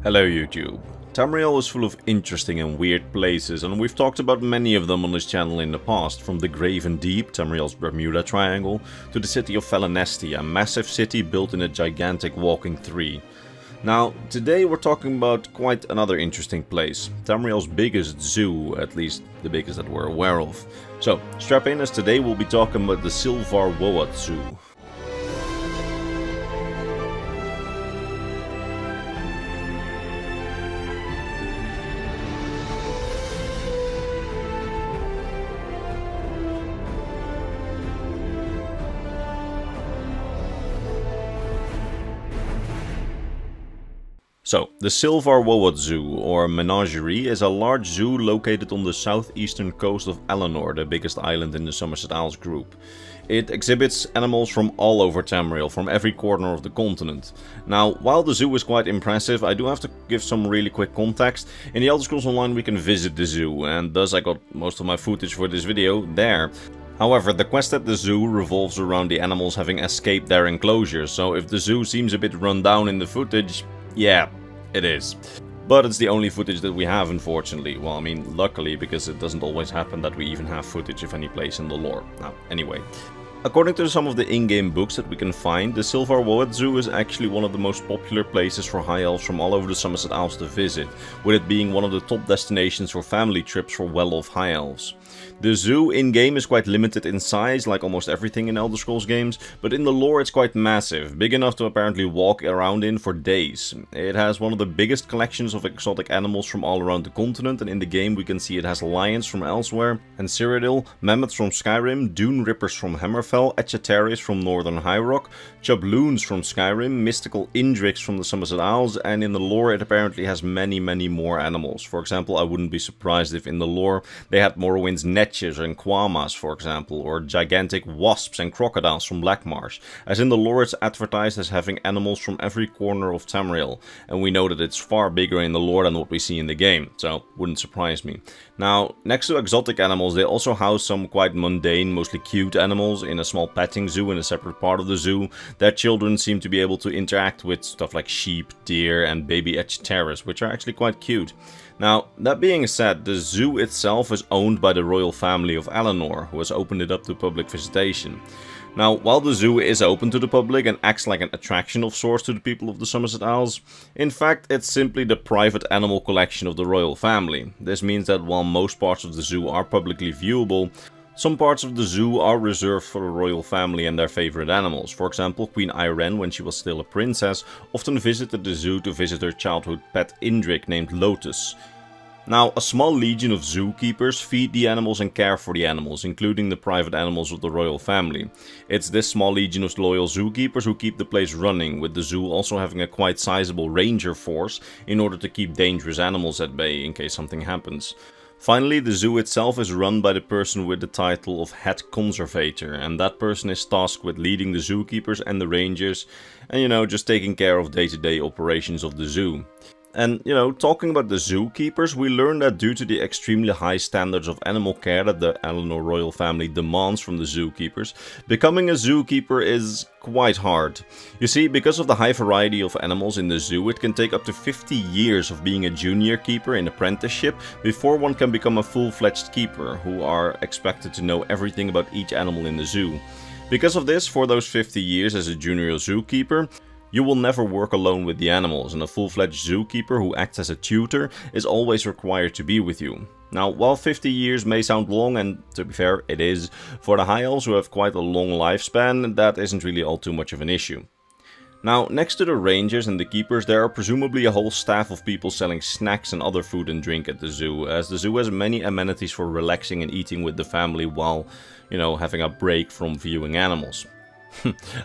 Hello YouTube. Tamriel is full of interesting and weird places, and we've talked about many of them on this channel in the past, from the Graven Deep, Tamriel's Bermuda Triangle, to the city of Felinesti, a massive city built in a gigantic walking tree. Now, today we're talking about quite another interesting place, Tamriel's biggest zoo, at least the biggest that we're aware of. So, strap in as today we'll be talking about the Sil-Var Woad Zoo. So, the Sil-Var Woad Zoo, or Menagerie, is a large zoo located on the southeastern coast of Eleanor, the biggest island in the Somerset Isles group. It exhibits animals from all over Tamriel, from every corner of the continent. Now, while the zoo is quite impressive, I do have to give some really quick context. In the Elder Scrolls Online we can visit the zoo, and thus I got most of my footage for this video there. However, the quest at the zoo revolves around the animals having escaped their enclosures, so if the zoo seems a bit run down in the footage, yeah, it is. But it's the only footage that we have, unfortunately. Well, I mean, luckily, because it doesn't always happen that we even have footage of any place in the lore. Now, anyway. According to some of the in-game books that we can find, the Sil-Var Woad Zoo is actually one of the most popular places for high elves from all over the Somerset Isles to visit, with it being one of the top destinations for family trips for well-off high elves. The zoo in-game is quite limited in size, like almost everything in Elder Scrolls games, but in the lore it's quite massive, big enough to apparently walk around in for days. It has one of the biggest collections of exotic animals from all around the continent, and in the game we can see it has lions from elsewhere, and Cyrodiil, mammoths from Skyrim, dune rippers from Hammerfell, Etchateris from Northern High Rock, chubloons from Skyrim, mystical indrics from the Somerset Isles, and in the lore it apparently has many more animals. For example, I wouldn't be surprised if in the lore they had Morrowind's netches and quamas, for example, or gigantic wasps and crocodiles from Blackmarsh. As in the lore it's advertised as having animals from every corner of Tamriel, and we know that it's far bigger in the lore than what we see in the game, so wouldn't surprise me. Now, next to exotic animals, they also house some quite mundane, mostly cute animals in a small petting zoo in a separate part of the zoo. Their children seem to be able to interact with stuff like sheep, deer, and baby Etchateris, which are actually quite cute. Now, that being said, the zoo itself is owned by the royal family of Eleanor, who has opened it up to public visitation. Now, while the zoo is open to the public and acts like an attraction of sorts to the people of the Somerset Isles, in fact it's simply the private animal collection of the royal family. This means that while most parts of the zoo are publicly viewable, some parts of the zoo are reserved for the royal family and their favorite animals. For example, Queen Irene, when she was still a princess, often visited the zoo to visit her childhood pet Indrik named Lotus. Now, a small legion of zookeepers feed the animals and care for the animals, including the private animals of the royal family. It's this small legion of loyal zookeepers who keep the place running, with the zoo also having a quite sizable ranger force in order to keep dangerous animals at bay in case something happens. Finally, the zoo itself is run by the person with the title of Head Conservator, and that person is tasked with leading the zookeepers and the rangers, and just taking care of day-to-day operations of the zoo. And, talking about the zookeepers, we learned that due to the extremely high standards of animal care that the Eleanor royal family demands from the zookeepers, becoming a zookeeper is quite hard. You see, because of the high variety of animals in the zoo, it can take up to 50 years of being a junior keeper in apprenticeship before one can become a full-fledged keeper, who are expected to know everything about each animal in the zoo. Because of this, for those 50 years as a junior zookeeper, you will never work alone with the animals, and a full-fledged zookeeper who acts as a tutor is always required to be with you. Now, while 50 years may sound long, and to be fair, it is, for the high elves who have quite a long lifespan, that isn't really all too much of an issue. Now, next to the rangers and the keepers, there are presumably a whole staff of people selling snacks and other food and drink at the zoo, as the zoo has many amenities for relaxing and eating with the family while, having a break from viewing animals.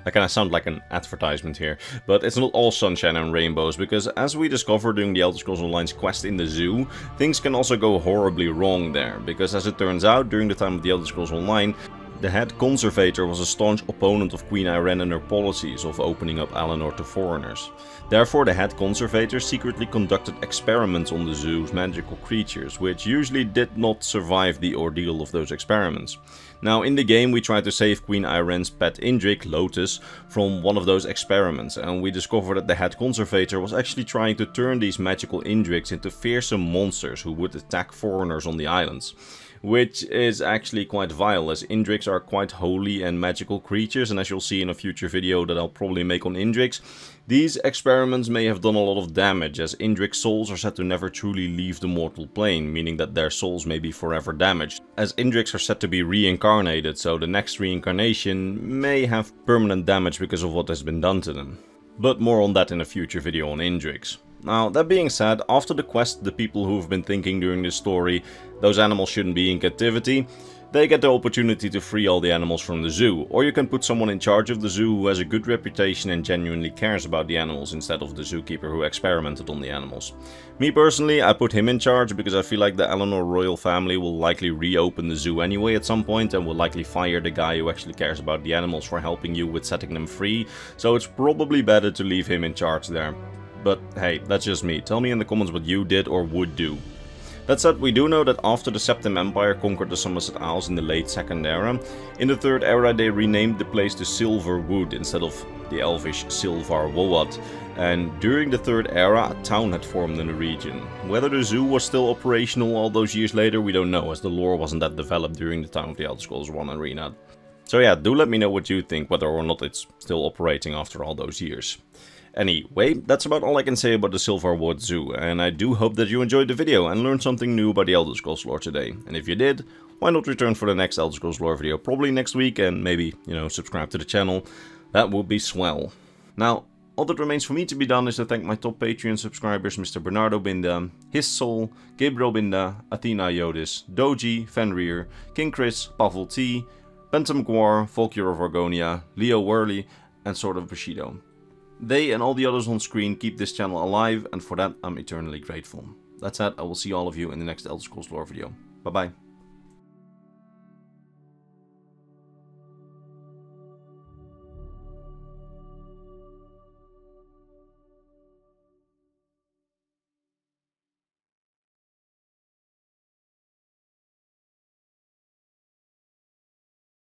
I kinda sound like an advertisement here, but it's not all sunshine and rainbows, because as we discover during the Elder Scrolls Online's quest in the zoo, things can also go horribly wrong there, because as it turns out, during the time of the Elder Scrolls Online, The head conservator was a staunch opponent of Queen Ayrenn and her policies of opening up Alinor to foreigners. Therefore, the head conservator secretly conducted experiments on the zoo's magical creatures, which usually did not survive the ordeal of those experiments. Now, in the game we tried to save Queen Ayrenn's pet Indrik, Lotus, from one of those experiments, and we discovered that the head conservator was actually trying to turn these magical Indriks into fearsome monsters who would attack foreigners on the islands. Which is actually quite vile, as Indriks are quite holy and magical creatures, and as you'll see in a future video that I'll probably make on Indriks, these experiments may have done a lot of damage, as Indrik souls are said to never truly leave the mortal plane, meaning that their souls may be forever damaged, as Indriks are said to be reincarnated, so the next reincarnation may have permanent damage because of what has been done to them. But more on that in a future video on Indriks. Now, that being said, after the quest, the people who have been thinking during this story those animals shouldn't be in captivity, they get the opportunity to free all the animals from the zoo, or you can put someone in charge of the zoo who has a good reputation and genuinely cares about the animals instead of the zookeeper who experimented on the animals. Me personally, I put him in charge because I feel like the Alinor royal family will likely reopen the zoo anyway at some point and will likely fire the guy who actually cares about the animals for helping you with setting them free, so it's probably better to leave him in charge there. But hey, that's just me. Tell me in the comments what you did or would do. That said, we do know that after the Septim Empire conquered the Somerset Isles in the late Second Era, in the Third Era they renamed the place to Sil-Var Wood instead of the elvish Sil-Var Woad, and during the Third Era a town had formed in the region. Whether the zoo was still operational all those years later we don't know, as the lore wasn't that developed during the time of the Elder Scrolls 1 Arena. So yeah, do let me know what you think, whether or not it's still operating after all those years. Anyway, that's about all I can say about the Sil-Var Wood Zoo, and I do hope that you enjoyed the video and learned something new about the Elder Scrolls lore today. And if you did, why not return for the next Elder Scrolls lore video, probably next week, and maybe, subscribe to the channel. That would be swell. Now, all that remains for me to be done is to thank my top Patreon subscribers, Mr. Bernardo Binda, His Soul, Gabriel Binda, Athena Iodis, Doji, Fenrir, King Chris, Pavel T, Bentham Gwar, Volkir of Argonia, Leo Worley, and Sword of Bushido. They and all the others on screen keep this channel alive, and for that I'm eternally grateful. That said, I will see all of you in the next Elder Scrolls lore video. Bye bye.